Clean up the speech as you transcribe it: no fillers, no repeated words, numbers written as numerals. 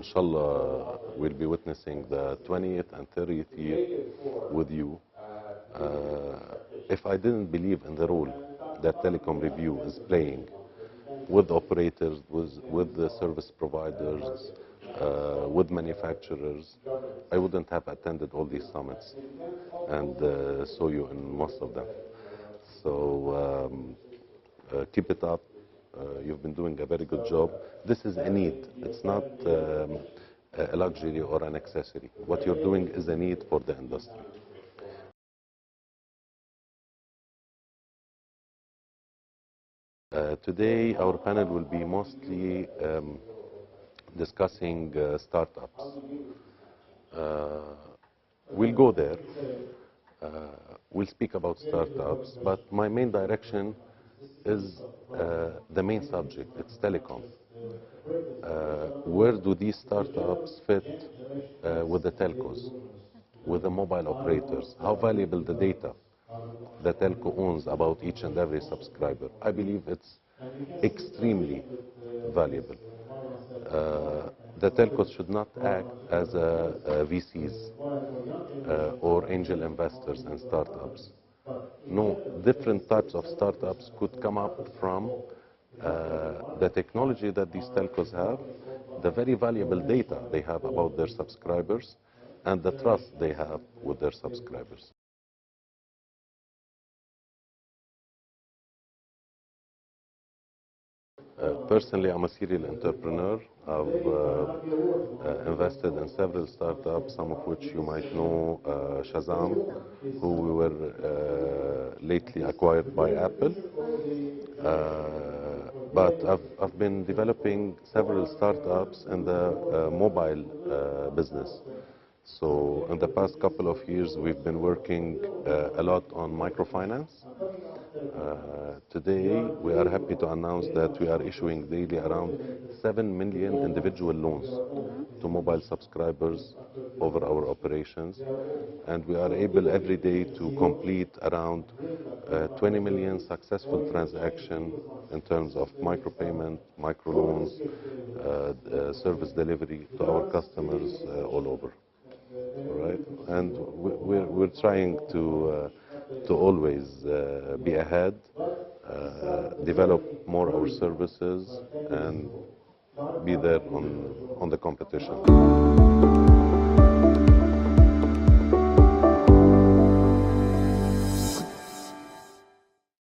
inshallah, we'll be witnessing the 20th and 30th year with you. If I didn't believe in the role that Telecom Review is playing with operators, with the service providers, with manufacturers, I wouldn't have attended all these summits and saw you in most of them. So keep it up. You've been doing a very good job. This is a need. It's not a luxury or an accessory. What you're doing is a need for the industry. Today, our panel will be mostly discussing startups. We'll go there. We'll speak about startups, but my main direction is the main subject. It's telecom. Where do these startups fit with the telcos, with the mobile operators? How valuable the data the telco owns about each and every subscriber? I believe it's extremely valuable. The telcos should not act as VCs or angel investors and startups. No, different types of startups could come up from the technology that these telcos have, the very valuable data they have about their subscribers, and the trust they have with their subscribers. Personally, I'm a serial entrepreneur. I've invested in several startups, some of which you might know, Shazam, who we were lately acquired by Apple. But I've been developing several startups in the mobile business. So in the past couple of years, we've been working a lot on microfinance. Today, we are happy to announce that we are issuing daily around 7 million individual loans to mobile subscribers over our operations. And we are able every day to complete around 20 million successful transactions in terms of micropayment, microloans, service delivery to our customers all over. All right? And we're trying to always be ahead, develop more our services, and be there on the competition.